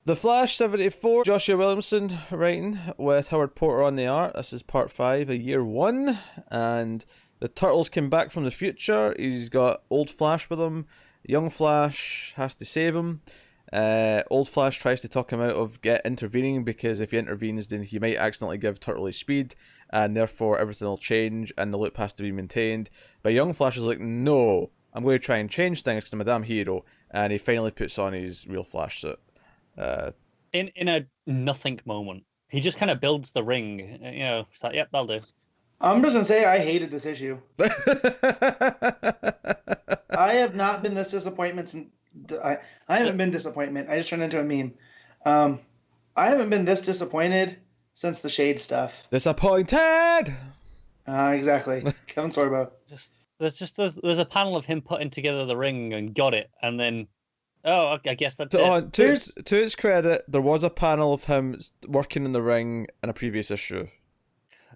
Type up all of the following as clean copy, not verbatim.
The Flash 74, Joshua Williamson writing with Howard Porter on the art. This is part 5 of year 1, and the Turtles came back from the future. He's got old Flash with him. Young Flash has to save him. Old Flash tries to talk him out of intervening, because if he intervenes then he might accidentally give Turtle his speed, and therefore everything will change and the loop has to be maintained. But Young Flash is like, no, I'm going to try and change things because I'm a damn hero, and he finally puts on his real Flash suit. In a nothing moment, he just kind of builds the ring. You know, it's like, yep, that'll do. I'm just gonna say I hated this issue. I have not been this disappointment since I haven't been disappointment. I just turned into a meme. I haven't been this disappointed since the Shade stuff. Disappointed. Exactly. Kevin Sorbo. There's a panel of him putting together the ring and got it, and then I guess that's it. To its credit, there was a panel of him working in the ring in a previous issue.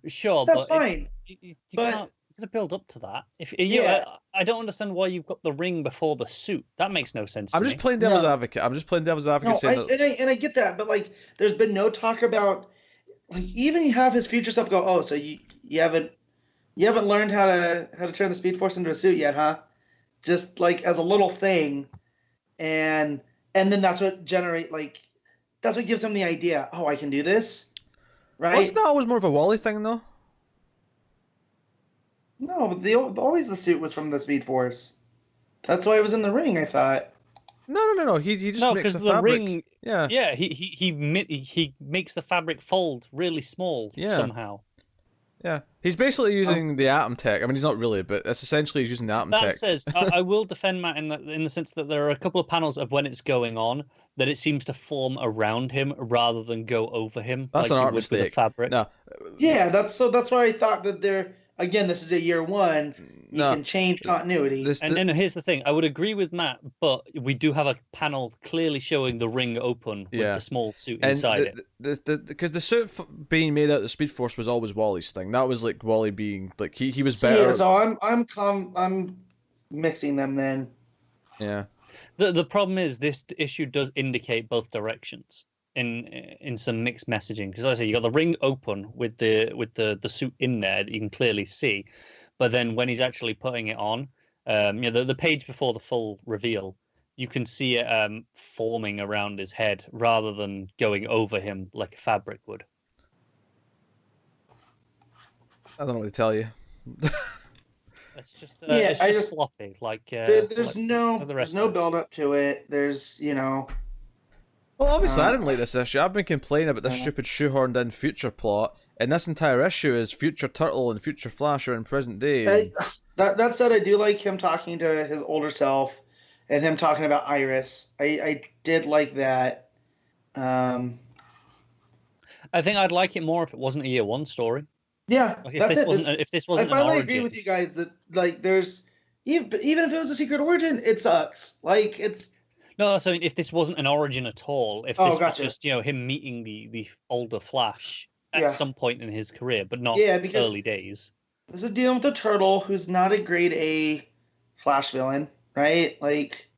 Sure, that's but fine. You but can't build up to that. Yeah. I don't understand why you've got the ring before the suit. That makes no sense. I'm just playing devil's advocate. I get that, but like, there's been no talk about, like, even you have his future stuff go. Oh, so you haven't learned how to turn the Speed Force into a suit yet, huh? Just like as a little thing, and then that's what gives him the idea. Oh, I can do this. Right? Wasn't that always more of a Wally thing, though? No, but always the suit was from the Speed Force. That's why it was in the ring, I thought. No. He just makes the fabric. Ring. Yeah. Yeah. He makes the fabric fold really small somehow. Yeah, he's basically using the atom tech. I mean, he's not really, but that's essentially he's using the atom tech. That says, I will defend Matt in the sense that there are a couple of panels of when it's going on that it seems to form around him rather than go over him. That's like an art mistake. With the fabric. No. Yeah, that's why I thought that again, this is a year 1. You can change continuity. And here's the thing. I would agree with Matt, but we do have a panel clearly showing the ring open with the small suit inside it. Because the suit being made out of the Speed Force was always Wally's thing. That was like Wally being like he was better. Yeah, so I'm mixing them then. Yeah. The problem is this issue does indicate both directions in some mixed messaging, because like I say, you got the ring open with the suit in there that you can clearly see, but then when he's actually putting it on, the page before the full reveal, you can see it forming around his head rather than going over him like a fabric would. I don't know what to tell you. It's just sloppy. Like there's no build up to it. There's Well, obviously, I didn't like this issue. I've been complaining about this stupid shoehorned in future plot, and this entire issue is future Turtle and future Flash are in present day. That said, I do like him talking to his older self, and him talking about Iris. I did like that. I think I'd like it more if it wasn't a year 1 story. Yeah, like if this wasn't I finally an agree with you guys that like there's even if it was a secret origin, it sucks. Like it's. No, so if this wasn't an origin at all, if this was just him meeting the older Flash at some point in his career, but not early days. This is dealing with a Turtle who's not a grade A Flash villain, right? Like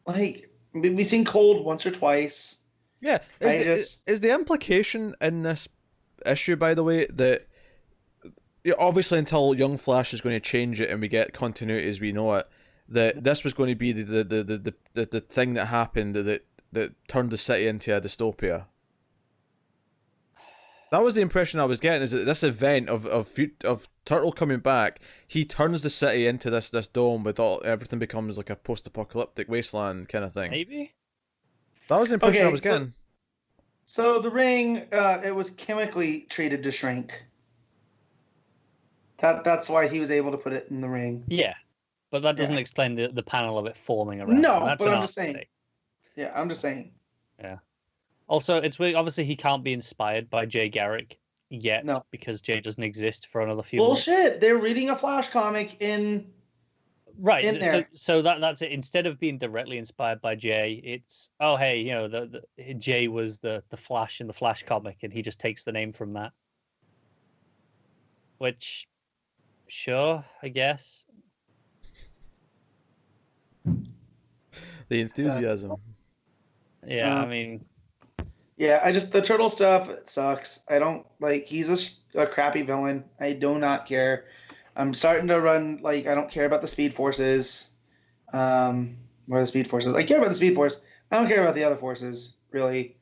we've seen Cold once or twice. Yeah, is the implication in this issue, by the way, that obviously until Young Flash is going to change it and we get continuity as we know it, that this was going to be the thing that happened that turned the city into a dystopia. That was the impression I was getting, is that this event of Turtle coming back, he turns the city into this dome with everything becomes like a post-apocalyptic wasteland kind of thing. Maybe. That was the impression I was getting. So the ring, it was chemically treated to shrink. That's why he was able to put it in the ring. Yeah. But that doesn't explain the panel of it forming around. No, that's but I'm just saying. Yeah, I'm just saying. Yeah. Also, it's weird. Obviously, he can't be inspired by Jay Garrick yet because Jay doesn't exist for another few months. Bullshit! They're reading a Flash comic in there. So that's it. Instead of being directly inspired by Jay, it's hey, the Jay was the Flash in the Flash comic, and he just takes the name from that. Which, sure, I guess. The enthusiasm. Yeah, I mean, yeah, the turtle stuff sucks. I don't like. He's a crappy villain. I do not care. I'm starting to run like I don't care about the Speed Forces. Or the Speed Forces. I care about the Speed Force. I don't care about the other forces really.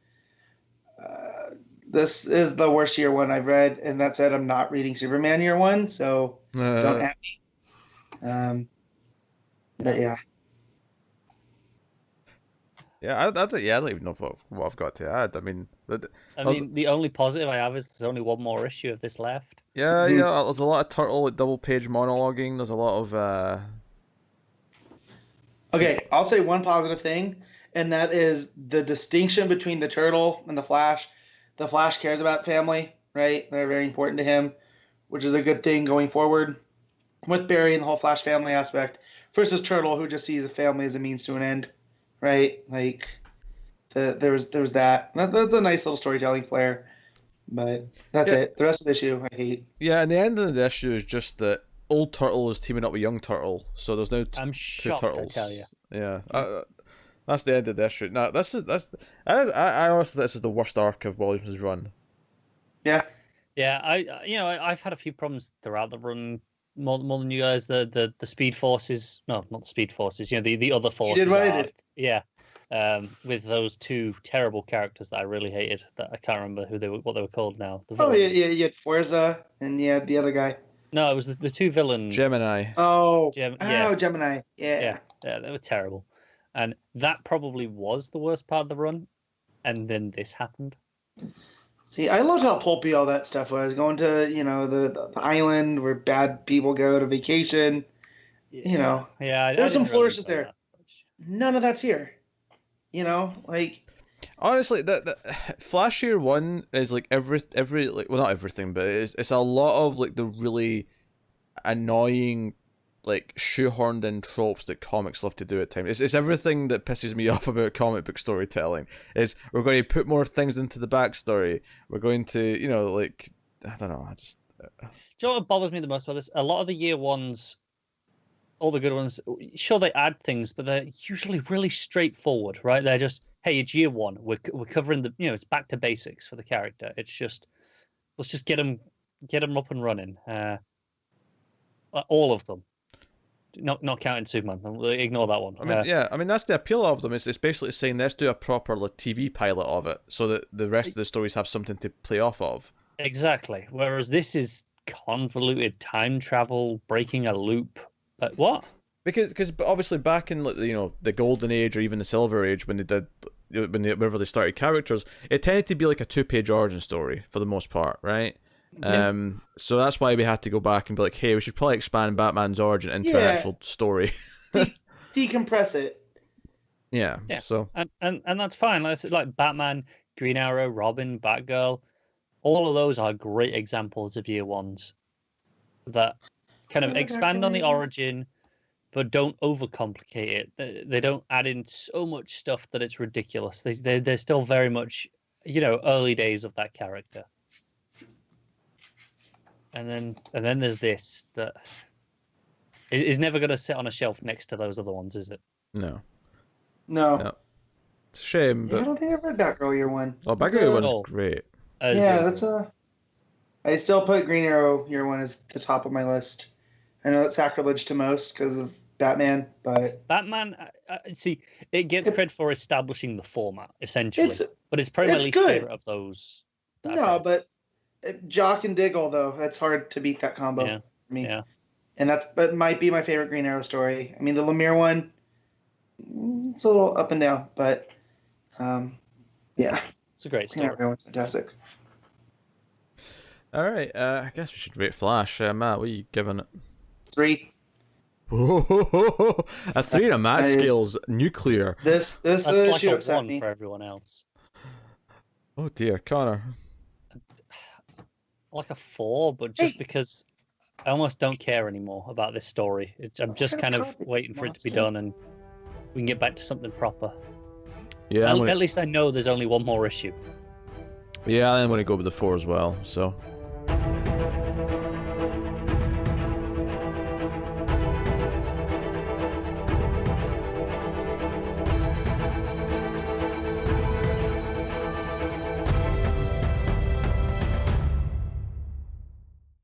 This is the worst year one I've read, and that said, I'm not reading Superman year one, so don't at me. But yeah. Yeah, I don't even know what I've got to add. I mean, the only positive I have is there's only one more issue of this left. Yeah, yeah. There's a lot of turtle double page monologuing. There's a lot of. Okay, I'll say one positive thing, and that is the distinction between the turtle and the Flash. The Flash cares about family, right? They're very important to him, which is a good thing going forward with Barry and the whole Flash family aspect versus Turtle, who just sees a family as a means to an end, right? Like there was that. That's a nice little storytelling flair, but that's it. The rest of the issue I hate. Yeah, and the end of the issue is just that old Turtle is teaming up with young Turtle, so there's now I'm shocked, two turtles. I tell you. Yeah. That's the end of the issue. Now, I honestly, this is the worst arc of Williamson's run. Yeah. Yeah, I've had a few problems throughout the run, more than you guys. The Speed Forces, no, not the Speed Forces. The other forces. You did what I did. Yeah, with those two terrible characters that I really hated. That I can't remember what they were called now. Yeah. You had Forza and you had the other guy. No, it was the two villains. Gemini. Gemini. Yeah, they were terrible. And that probably was the worst part of the run. And then this happened. See, I loved how pulpy all that stuff was. Going to, the island where bad people go to vacation. Yeah, there's some flourishes there. None of that's here. Honestly, the Flash Year One is like every not everything, but it's a lot of like the really annoying, like shoehorned in tropes that comics love to do at times. It's everything that pisses me off about comic book storytelling. Is we're going to put more things into the backstory. We're going to, I don't know. Do you know what bothers me the most about this? A lot of the year ones, all the good ones, sure they add things, but they're usually really straightforward, right? They're just, hey, it's year one. We're covering it's back to basics for the character. It's just, let's just get them up and running. All of them. Not counting Superman. Ignore that one. I mean that's the appeal of them. It's basically saying let's do a proper TV pilot of it, so that the rest of the stories have something to play off of. Exactly. Whereas this is convoluted time travel, breaking a loop. What? Because obviously back in the Golden Age or even the Silver Age whenever they started characters, it tended to be like a 2-page origin story for the most part, right? Yeah. So that's why we had to go back and be like, hey, we should probably expand Batman's origin into an actual story. Decompress it. Yeah. So and that's fine. Like Batman, Green Arrow, Robin, Batgirl, all of those are great examples of year ones that kind of expand on the origin, but don't overcomplicate it. They don't add in so much stuff that it's ridiculous. They're still very much, early days of that character. And then there's this that is never going to sit on a shelf next to those other ones, is it? No. It's a shame, but I don't think I've read Batgirl year one. Oh, Batgirl year one is great. That's I still put Green Arrow year one as the top of my list. I know that's sacrilege to most because of Batman, but Batman, see, it gets credit for establishing the format essentially, but it's probably my least favorite of those. But Jock and Diggle though, that's hard to beat that combo for me. Yeah, and but might be my favorite Green Arrow story. I mean, the Lemire one, it's a little up and down, but it's a great story. Green Arrow is fantastic. All right, I guess we should rate Flash. Matt, what are you giving it? 3. A 3 on Matt scale's nuclear. This that's like a 1 me. for everyone else. Oh dear, Connor. Like a 4, but just because I almost don't care anymore about this story. I'm just kind of waiting for it to be done and we can get back to something proper. Yeah, at least I know there's only one more issue. Yeah, I'm going to go with the 4 as well. So